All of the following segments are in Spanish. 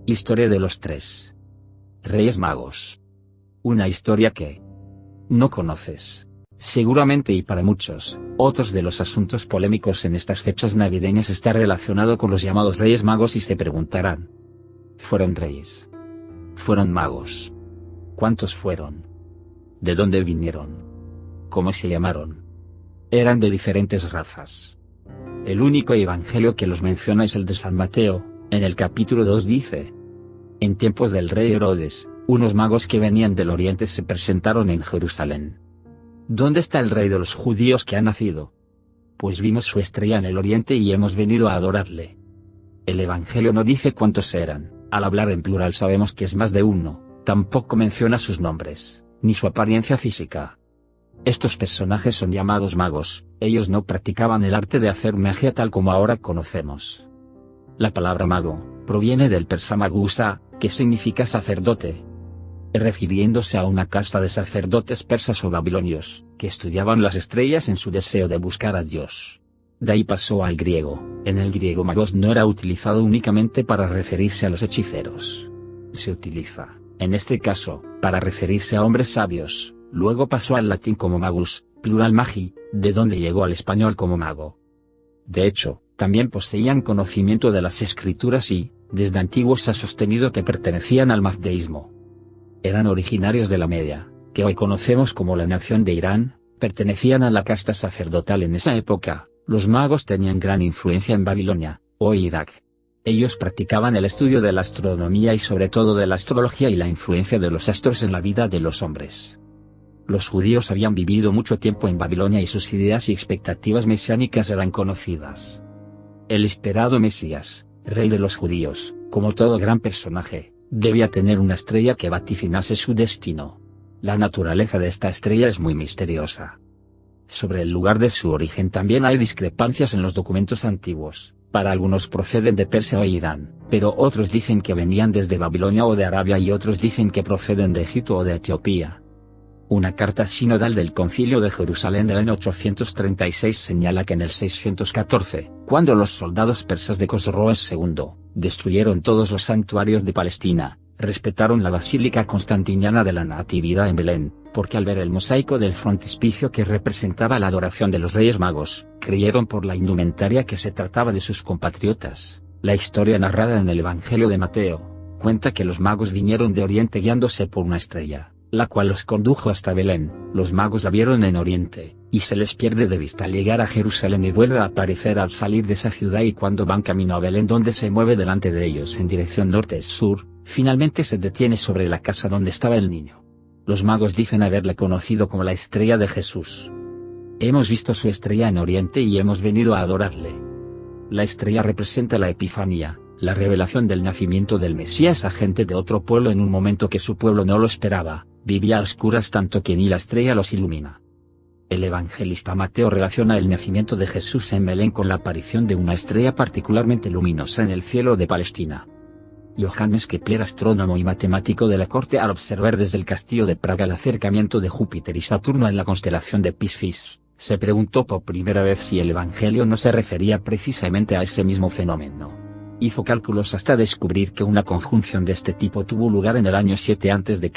Historia de los tres Reyes Magos. Una historia que no conoces, seguramente, y para muchos, otros de los asuntos polémicos en estas fechas navideñas está relacionado con los llamados Reyes Magos y se preguntarán: ¿fueron reyes? ¿Fueron magos? ¿Cuántos fueron? ¿De dónde vinieron? ¿Cómo se llamaron? Eran de diferentes razas. El único evangelio que los menciona es el de San Mateo. En el capítulo 2 dice: en tiempos del rey Herodes, unos magos que venían del oriente se presentaron en Jerusalén. ¿Dónde está el rey de los judíos que ha nacido? Pues vimos su estrella en el oriente y hemos venido a adorarle. El evangelio no dice cuántos eran, al hablar en plural sabemos que es más de uno, tampoco menciona sus nombres, ni su apariencia física. Estos personajes son llamados magos, ellos no practicaban el arte de hacer magia tal como ahora conocemos. La palabra mago proviene del persa magusa, que significa sacerdote, refiriéndose a una casta de sacerdotes persas o babilonios, que estudiaban las estrellas en su deseo de buscar a Dios. De ahí pasó al griego. En el griego magos no era utilizado únicamente para referirse a los hechiceros. Se utiliza, en este caso, para referirse a hombres sabios. Luego pasó al latín como magus, plural magi, de donde llegó al español como mago. De hecho, también poseían conocimiento de las escrituras y, desde antiguo se ha sostenido que pertenecían al mazdeísmo. Eran originarios de la Media, que hoy conocemos como la nación de Irán, pertenecían a la casta sacerdotal en esa época. Los magos tenían gran influencia en Babilonia, hoy Irak. Ellos practicaban el estudio de la astronomía y sobre todo de la astrología y la influencia de los astros en la vida de los hombres. Los judíos habían vivido mucho tiempo en Babilonia y sus ideas y expectativas mesiánicas eran conocidas. El esperado Mesías, rey de los judíos, como todo gran personaje, debía tener una estrella que vaticinase su destino. La naturaleza de esta estrella es muy misteriosa. Sobre el lugar de su origen también hay discrepancias en los documentos antiguos. Para algunos proceden de Persia o Irán, pero otros dicen que venían desde Babilonia o de Arabia y otros dicen que proceden de Egipto o de Etiopía. Una carta sinodal del Concilio de Jerusalén del año 836 señala que en el 614, cuando los soldados persas de Cosroes II destruyeron todos los santuarios de Palestina, respetaron la Basílica Constantiniana de la Natividad en Belén, porque al ver el mosaico del frontispicio que representaba la adoración de los Reyes Magos, creyeron por la indumentaria que se trataba de sus compatriotas. La historia narrada en el Evangelio de Mateo cuenta que los magos vinieron de Oriente guiándose por una estrella, la cual los condujo hasta Belén. Los magos la vieron en Oriente, y se les pierde de vista al llegar a Jerusalén y vuelve a aparecer al salir de esa ciudad, y cuando van camino a Belén donde se mueve delante de ellos en dirección norte-sur, finalmente se detiene sobre la casa donde estaba el niño. Los magos dicen haberle conocido como la estrella de Jesús. Hemos visto su estrella en Oriente y hemos venido a adorarle. La estrella representa la Epifanía, la revelación del nacimiento del Mesías a gente de otro pueblo en un momento que su pueblo no lo esperaba. Vivía a oscuras tanto que ni la estrella los ilumina. El evangelista Mateo relaciona el nacimiento de Jesús en Belén con la aparición de una estrella particularmente luminosa en el cielo de Palestina. Johannes Kepler, astrónomo y matemático de la corte, al observar desde el castillo de Praga el acercamiento de Júpiter y Saturno en la constelación de Piscis, se preguntó por primera vez si el evangelio no se refería precisamente a ese mismo fenómeno. Hizo cálculos hasta descubrir que una conjunción de este tipo tuvo lugar en el año 7 a.C.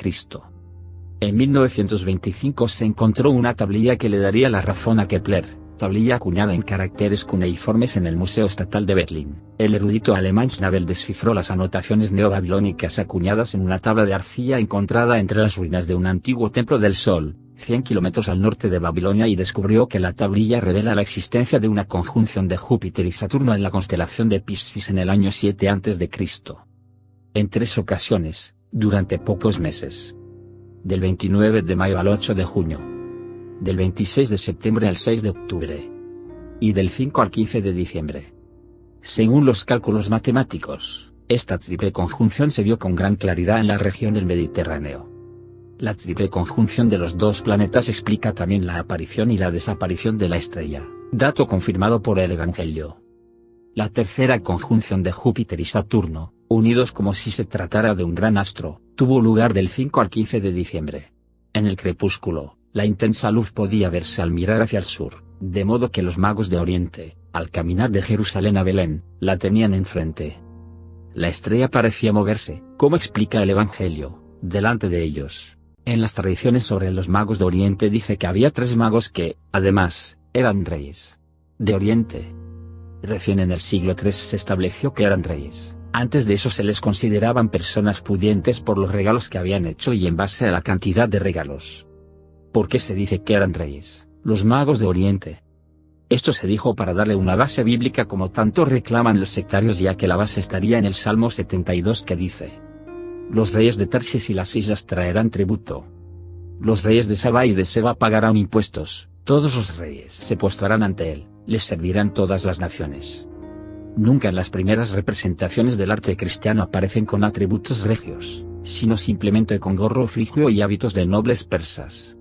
En 1925 se encontró una tablilla que le daría la razón a Kepler, tablilla acuñada en caracteres cuneiformes en el Museo Estatal de Berlín. El erudito alemán Schnabel descifró las anotaciones neobabilónicas acuñadas en una tabla de arcilla encontrada entre las ruinas de un antiguo templo del Sol, 100 kilómetros al norte de Babilonia, y descubrió que la tablilla revela la existencia de una conjunción de Júpiter y Saturno en la constelación de Piscis en el año 7 a.C. En 3 ocasiones, durante pocos meses. Del 29 de mayo al 8 de junio. Del 26 de septiembre al 6 de octubre. Y del 5 al 15 de diciembre. Según los cálculos matemáticos, esta triple conjunción se vio con gran claridad en la región del Mediterráneo. La triple conjunción de los dos planetas explica también la aparición y la desaparición de la estrella, dato confirmado por el Evangelio. La tercera conjunción de Júpiter y Saturno, unidos como si se tratara de un gran astro, tuvo lugar del 5 al 15 de diciembre. En el crepúsculo, la intensa luz podía verse al mirar hacia el sur, de modo que los magos de Oriente, al caminar de Jerusalén a Belén, la tenían enfrente. La estrella parecía moverse, como explica el Evangelio, delante de ellos. En las tradiciones sobre los magos de Oriente dice que había 3 magos que, además, eran reyes de Oriente. Recién en el siglo III se estableció que eran reyes. Antes de eso se les consideraban personas pudientes por los regalos que habían hecho y en base a la cantidad de regalos. ¿Por qué se dice que eran reyes, los magos de Oriente? Esto se dijo para darle una base bíblica como tanto reclaman los sectarios, ya que la base estaría en el Salmo 72 que dice: los reyes de Tarsis y las islas traerán tributo. Los reyes de Saba y de Seba pagarán impuestos, todos los reyes se postrarán ante él, les servirán todas las naciones. Nunca en las primeras representaciones del arte cristiano aparecen con atributos regios, sino simplemente con gorro frigio y hábitos de nobles persas.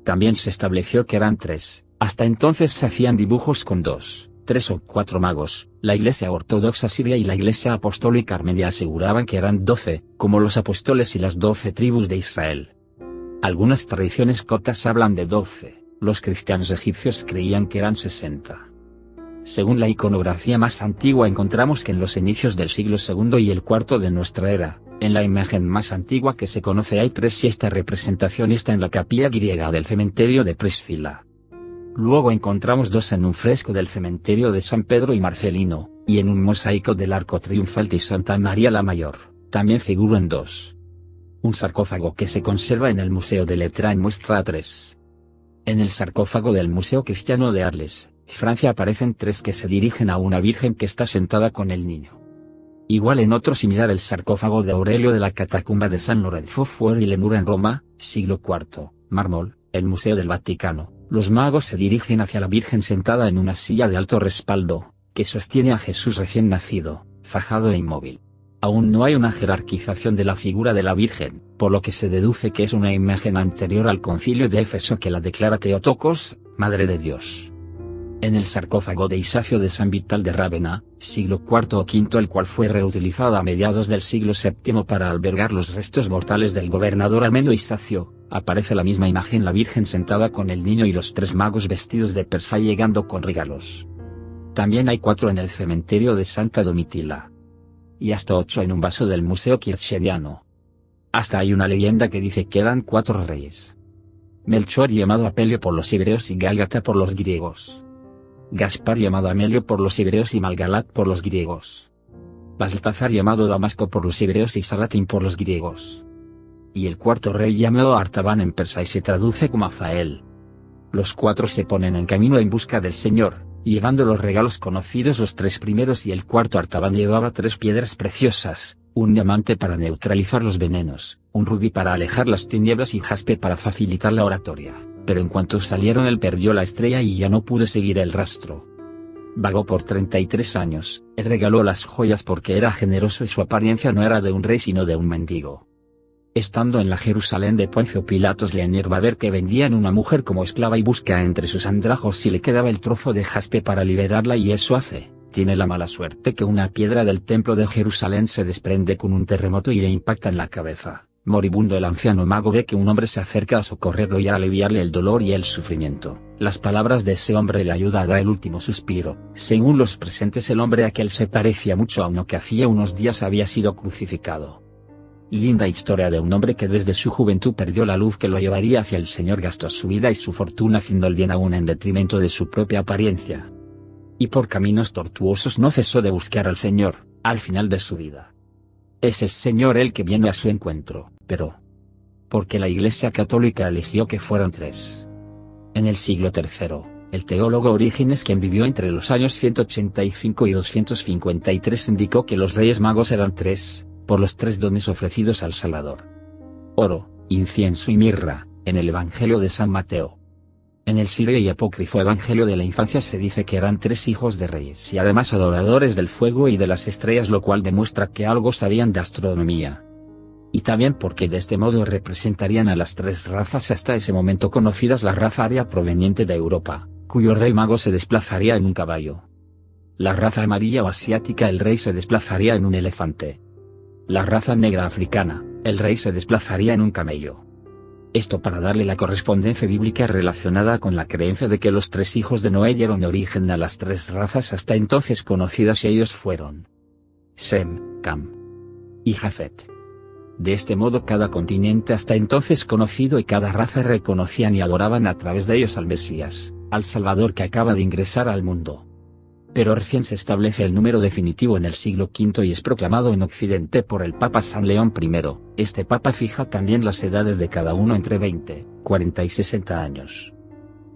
También se estableció que eran 3, hasta entonces se hacían dibujos con 2, 3 o 4 magos. La Iglesia Ortodoxa Siria y la Iglesia Apostólica Armenia aseguraban que eran 12, como los apóstoles y las 12 tribus de Israel. Algunas tradiciones coptas hablan de 12, los cristianos egipcios creían que eran 60. Según la iconografía más antigua encontramos que en los inicios del siglo II y el IV de nuestra era, en la imagen más antigua que se conoce hay 3 y esta representación está en la capilla griega del cementerio de Priscila. Luego encontramos 2 en un fresco del cementerio de San Pedro y Marcelino, y en un mosaico del Arco Triunfal de Santa María la Mayor, también figuran 2. Un sarcófago que se conserva en el Museo de Letrán muestra a 3. En el sarcófago del Museo Cristiano de Arles, Francia aparecen 3 que se dirigen a una virgen que está sentada con el niño. Igual en otro similar el sarcófago de Aurelio de la catacumba de San Lorenzo fuori le Mura en Roma, siglo IV, mármol, el Museo del Vaticano. Los magos se dirigen hacia la Virgen sentada en una silla de alto respaldo, que sostiene a Jesús recién nacido, fajado e inmóvil. Aún no hay una jerarquización de la figura de la Virgen, por lo que se deduce que es una imagen anterior al concilio de Éfeso que la declara Theotokos, Madre de Dios. En el sarcófago de Isacio de San Vital de Rávena, siglo IV o V, el cual fue reutilizado a mediados del siglo VII para albergar los restos mortales del gobernador armenio Isacio, aparece la misma imagen, la Virgen sentada con el niño y los 3 magos vestidos de persa llegando con regalos. También hay 4 en el cementerio de Santa Domitila. Y hasta 8 en un vaso del Museo Kircheriano. Hasta hay una leyenda que dice que eran 4 reyes. Melchor llamado Apelio por los hebreos y Gálgata por los griegos. Gaspar llamado Amelio por los hebreos y Malgalat por los griegos. Baltazar llamado Damasco por los hebreos y Saratín por los griegos. Y el 4º rey llamado Artaban en persa y se traduce como Azael. Los 4 se ponen en camino en busca del Señor, llevando los regalos conocidos. Los 3 primeros y el 4º Artaban llevaba 3 piedras preciosas, un diamante para neutralizar los venenos, un rubí para alejar las tinieblas y jaspe para facilitar la oratoria. Pero en cuanto salieron él perdió la estrella y ya no pude seguir el rastro. Vagó por 33 años, él regaló las joyas porque era generoso y su apariencia no era de un rey sino de un mendigo. Estando en la Jerusalén de Poncio Pilatos le enerva ver que vendían una mujer como esclava y busca entre sus andrajos si le quedaba el trozo de jaspe para liberarla y eso hace. Tiene la mala suerte que una piedra del templo de Jerusalén se desprende con un terremoto y le impacta en la cabeza. Moribundo el anciano mago ve que un hombre se acerca a socorrerlo y a aliviarle el dolor y el sufrimiento. Las palabras de ese hombre le ayudan a dar el último suspiro. Según los presentes el hombre aquel se parecía mucho a uno que hacía unos días había sido crucificado. Linda historia de un hombre que desde su juventud perdió la luz que lo llevaría hacia el Señor, gastó su vida y su fortuna haciendo el bien aún en detrimento de su propia apariencia. Y por caminos tortuosos no cesó de buscar al Señor, al final de su vida. Es el Señor el que viene a su encuentro, pero porque la Iglesia Católica eligió que fueran 3. En el siglo III, el teólogo Orígenes, quien vivió entre los años 185 y 253, indicó que los Reyes Magos eran 3, por los 3 dones ofrecidos al Salvador: oro, incienso y mirra, en el Evangelio de San Mateo. En el sirio y apócrifo Evangelio de la Infancia se dice que eran 3 hijos de reyes y además adoradores del fuego y de las estrellas, lo cual demuestra que algo sabían de astronomía. Y también porque de este modo representarían a las 3 razas hasta ese momento conocidas: la raza aria proveniente de Europa, cuyo rey mago se desplazaría en un caballo; la raza amarilla o asiática, el rey se desplazaría en un elefante; la raza negra africana, el rey se desplazaría en un camello. Esto para darle la correspondencia bíblica relacionada con la creencia de que los 3 hijos de Noé dieron origen a las 3 razas hasta entonces conocidas, y ellos fueron Sem, Cam y Jafet. De este modo cada continente hasta entonces conocido y cada raza reconocían y adoraban a través de ellos al Mesías, al Salvador que acaba de ingresar al mundo. Pero recién se establece el número definitivo en el siglo V y es proclamado en Occidente por el Papa San León I. Este Papa fija también las edades de cada uno entre 20, 40 y 60 años.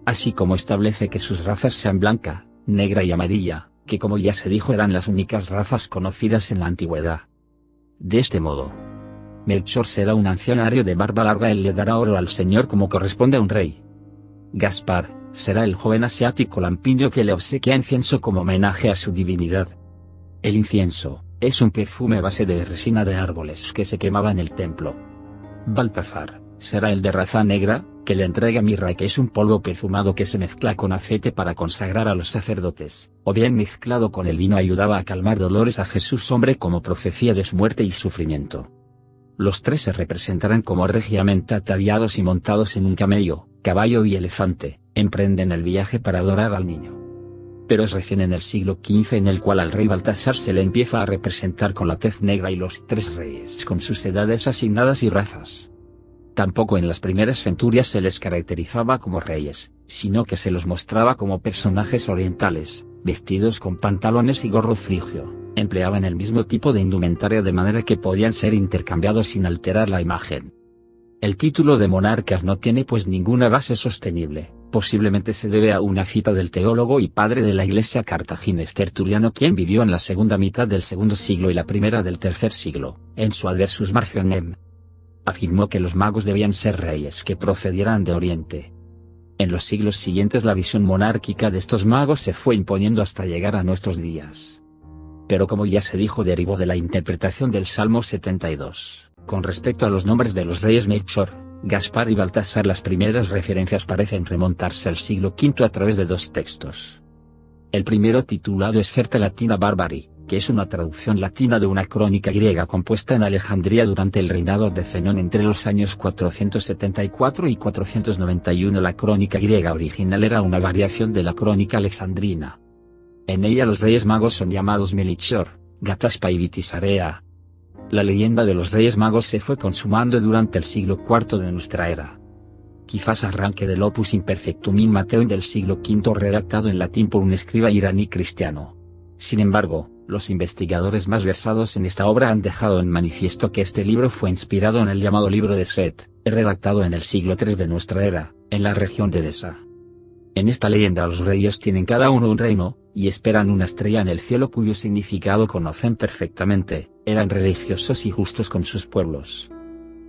Así como establece que sus razas sean blanca, negra y amarilla, que como ya se dijo eran las únicas razas conocidas en la antigüedad. De este modo, Melchor será un anciano ario de barba larga, él le dará oro al Señor como corresponde a un rey. Gaspar será el joven asiático lampiño que le obsequia incienso como homenaje a su divinidad. El incienso es un perfume a base de resina de árboles que se quemaba en el templo. Baltasar será el de raza negra, que le entrega mirra, que es un polvo perfumado que se mezcla con aceite para consagrar a los sacerdotes, o bien mezclado con el vino ayudaba a calmar dolores a Jesús hombre como profecía de su muerte y sufrimiento. Los tres se representarán como regiamente ataviados y montados en un camello, caballo y elefante, emprenden el viaje para adorar al niño. Pero es recién en el siglo XV en el cual al rey Baltasar se le empieza a representar con la tez negra y los tres reyes con sus edades asignadas y razas. Tampoco en las primeras centurias se les caracterizaba como reyes, sino que se los mostraba como personajes orientales, vestidos con pantalones y gorro frigio, empleaban el mismo tipo de indumentaria de manera que podían ser intercambiados sin alterar la imagen. El título de monarcas no tiene pues ninguna base sostenible, posiblemente se debe a una cita del teólogo y padre de la Iglesia cartaginés Tertuliano, quien vivió en la segunda mitad del segundo siglo y la primera del tercer siglo, en su Adversus Marcionem. Afirmó que los magos debían ser reyes que procedieran de Oriente. En los siglos siguientes la visión monárquica de estos magos se fue imponiendo hasta llegar a nuestros días. Pero como ya se dijo, derivó de la interpretación del Salmo 72. Con respecto a los nombres de los reyes Melchor, Gaspar y Baltasar, las primeras referencias parecen remontarse al siglo V a través de dos textos. El primero, titulado Sferta Latina Barbari, que es una traducción latina de una crónica griega compuesta en Alejandría durante el reinado de Zenón entre los años 474 y 491. La crónica griega original era una variación de la crónica alexandrina. En ella los reyes magos son llamados Melchor, Gataspa y Vitisarea. La leyenda de los reyes magos se fue consumando durante el siglo IV de nuestra era. Quizás arranque del Opus Imperfectum in Matteum del siglo V redactado en latín por un escriba iraní cristiano. Sin embargo, los investigadores más versados en esta obra han dejado en manifiesto que este libro fue inspirado en el llamado Libro de Set, redactado en el siglo III de nuestra era, en la región de Edesa. En esta leyenda los reyes tienen cada uno un reino, y esperan una estrella en el cielo cuyo significado conocen perfectamente, eran religiosos y justos con sus pueblos.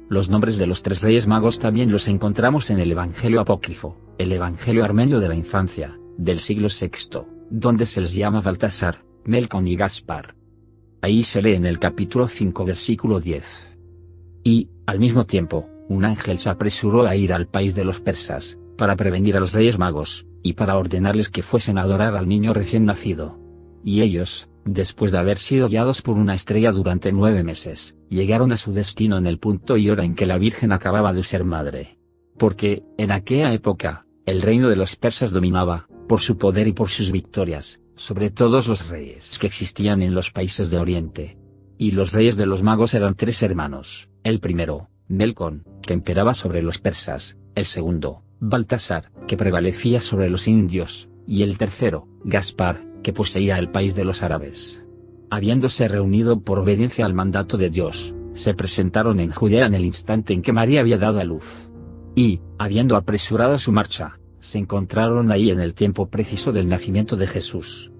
Los nombres de los tres reyes magos también los encontramos en el Evangelio apócrifo, el Evangelio armenio de la infancia, del siglo VI, donde se les llama Baltasar, Melcón y Gaspar. Ahí se lee en el capítulo 5 versículo 10. Y, al mismo tiempo, un ángel se apresuró a ir al país de los persas, para prevenir a los reyes magos, y para ordenarles que fuesen a adorar al niño recién nacido. Y ellos, después de haber sido guiados por una estrella durante 9 meses, llegaron a su destino en el punto y hora en que la Virgen acababa de ser madre. Porque, en aquella época, el reino de los persas dominaba, por su poder y por sus victorias, sobre todos los reyes que existían en los países de Oriente. Y los reyes de los magos eran 3 hermanos, el primero, Melcón, que imperaba sobre los persas, el segundo, Baltasar, que prevalecía sobre los indios, y el tercero, Gaspar, que poseía el país de los árabes. Habiéndose reunido por obediencia al mandato de Dios, se presentaron en Judea en el instante en que María había dado a luz. Y, habiendo apresurado su marcha, se encontraron ahí en el tiempo preciso del nacimiento de Jesús.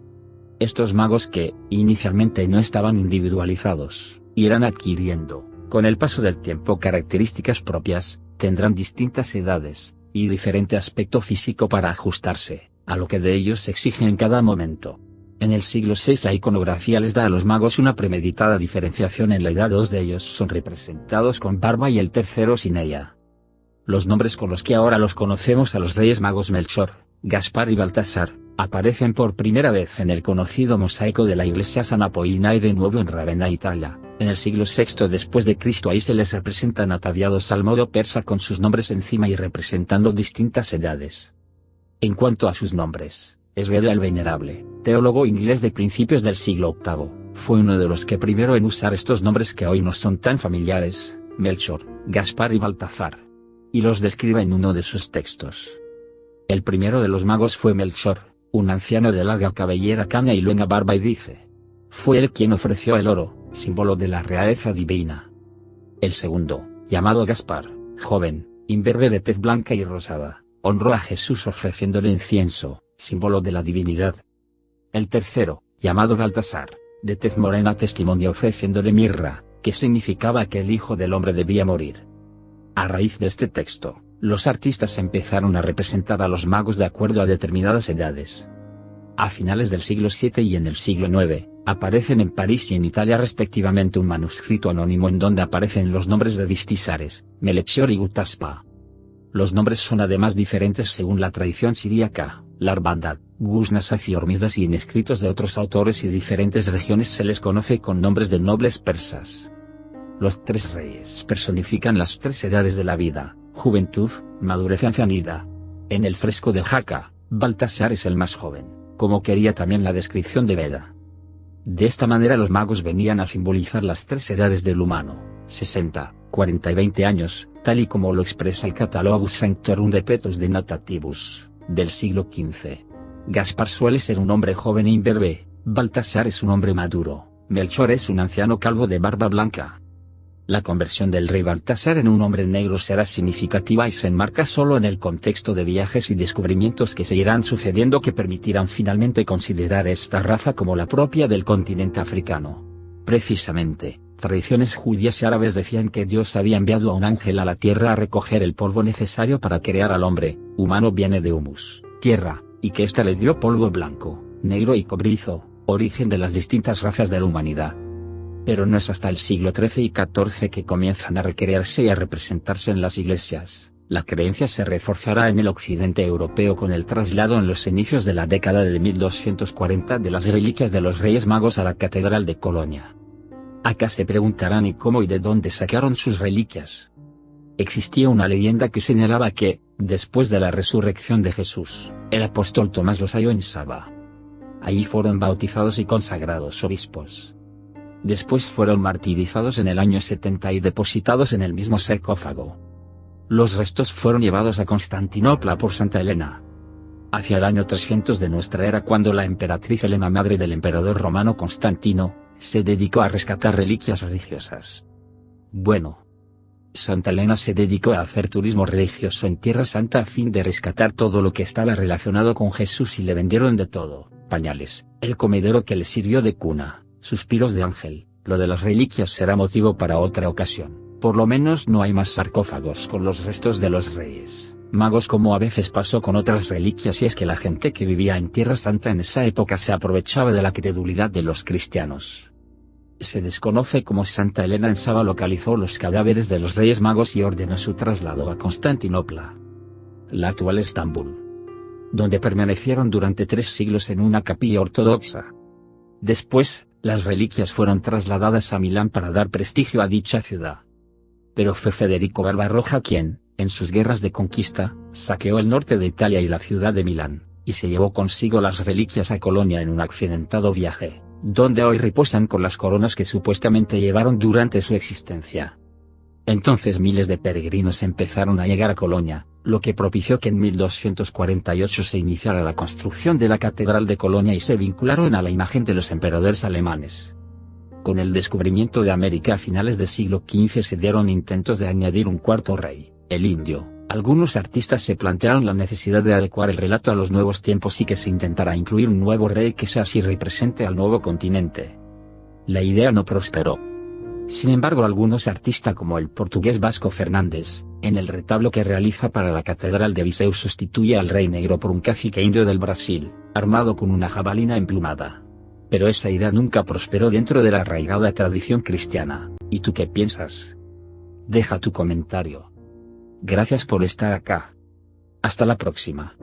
Estos magos que, inicialmente no estaban individualizados, irán adquiriendo, con el paso del tiempo características propias, tendrán distintas edades, y diferente aspecto físico para ajustarse a lo que de ellos se exige en cada momento. En el siglo VI la iconografía les da a los magos una premeditada diferenciación en la edad. 2 de ellos son representados con barba y el tercero sin ella. Los nombres con los que ahora los conocemos a los reyes magos Melchor, Gaspar y Baltasar, aparecen por primera vez en el conocido mosaico de la iglesia San Apollinaire Nuevo en Ravenna, Italia, en el siglo VI después de Cristo. Ahí se les representan ataviados al modo persa con sus nombres encima y representando distintas edades. En cuanto a sus nombres, Esveda el Venerable, teólogo inglés de principios del siglo VIII, Fue uno de los que primero en usar estos nombres que hoy nos son tan familiares, Melchor, Gaspar y Baltasar. Y los describe en uno de sus textos. El primero de los magos fue Melchor, un anciano de larga cabellera caña y luenga barba, y dice: fue él quien ofreció el oro, símbolo de la realeza divina. El segundo, llamado Gaspar, joven, imberbe de tez blanca y rosada, honró a Jesús ofreciéndole incienso, símbolo de la divinidad. El tercero, llamado Baltasar, de tez morena, testimonio ofreciéndole mirra, que significaba que el Hijo del Hombre debía morir. A raíz de este texto, los artistas empezaron a representar a los magos de acuerdo a determinadas edades. A finales del siglo VII y en el siglo IX, aparecen en París y en Italia respectivamente un manuscrito anónimo en donde aparecen los nombres de Vistisares, Melchior y Gutaspa. Los nombres son además diferentes según la tradición siríaca, Larbandad, Gusnasaf y Hormisdas, y en escritos de otros autores y diferentes regiones se les conoce con nombres de nobles persas. Los tres reyes personifican las tres edades de la vida: juventud, madurez y ancianidad. En el fresco de Jaca, Baltasar es el más joven, como quería también la descripción de Beda. De esta manera los magos venían a simbolizar las tres edades del humano: 60, 40 y 20 años, tal y como lo expresa el Catalogus Sanctorum de Petrus de Natatibus, del siglo XV. Gaspar suele ser un hombre joven e imberbe, Baltasar es un hombre maduro, Melchor es un anciano calvo de barba blanca. La conversión del rey Baltasar en un hombre negro será significativa y se enmarca solo en el contexto de viajes y descubrimientos que se irán sucediendo que permitirán finalmente considerar esta raza como la propia del continente africano. Precisamente, tradiciones judías y árabes decían que Dios había enviado a un ángel a la tierra a recoger el polvo necesario para crear al hombre. Humano viene de humus, tierra, y que ésta le dio polvo blanco, negro y cobrizo, origen de las distintas razas de la humanidad. Pero no es hasta el siglo XIII y XIV que comienzan a recrearse y a representarse en las iglesias. La creencia se reforzará en el occidente europeo con el traslado en los inicios de la década de 1240 de las reliquias de los Reyes Magos a la Catedral de Colonia. Acá se preguntarán ¿y cómo y de dónde sacaron sus reliquias? Existía una leyenda que señalaba que, después de la resurrección de Jesús, el apóstol Tomás los halló en Saba. Allí fueron bautizados y consagrados obispos. Después fueron martirizados en el año 70 y depositados en el mismo sarcófago. Los restos fueron llevados a Constantinopla por Santa Elena. Hacia el año 300 de nuestra era, cuando la emperatriz Helena, madre del emperador romano Constantino, se dedicó a rescatar reliquias religiosas. Bueno, Santa Elena se dedicó a hacer turismo religioso en Tierra Santa a fin de rescatar todo lo que estaba relacionado con Jesús, y le vendieron de todo: pañales, el comedero que le sirvió de cuna, suspiros de ángel. Lo de las reliquias será motivo para otra ocasión. Por lo menos no hay más sarcófagos con los restos de los reyes magos, como a veces pasó con otras reliquias, y es que la gente que vivía en Tierra Santa en esa época se aprovechaba de la credulidad de los cristianos. Se desconoce cómo Santa Elena en Saba localizó los cadáveres de los Reyes Magos y ordenó su traslado a Constantinopla, la actual Estambul, donde permanecieron durante 3 siglos en una capilla ortodoxa. Después, las reliquias fueron trasladadas a Milán para dar prestigio a dicha ciudad. Pero fue Federico Barbarroja quien, en sus guerras de conquista, saqueó el norte de Italia y la ciudad de Milán, y se llevó consigo las reliquias a Colonia en un accidentado viaje, donde hoy reposan con las coronas que supuestamente llevaron durante su existencia. Entonces miles de peregrinos empezaron a llegar a Colonia, lo que propició que en 1248 se iniciara la construcción de la Catedral de Colonia y se vincularon a la imagen de los emperadores alemanes. Con el descubrimiento de América a finales del siglo XV se dieron intentos de añadir un cuarto rey, el indio. Algunos artistas se plantearon la necesidad de adecuar el relato a los nuevos tiempos y que se intentara incluir un nuevo rey que sea así represente al nuevo continente. La idea no prosperó. Sin embargo, algunos artistas como el portugués Vasco Fernández, en el retablo que realiza para la Catedral de Viseu, sustituye al rey negro por un cacique indio del Brasil, armado con una jabalina emplumada. Pero esa idea nunca prosperó dentro de la arraigada tradición cristiana. ¿Y tú qué piensas? Deja tu comentario. Gracias por estar acá. Hasta la próxima.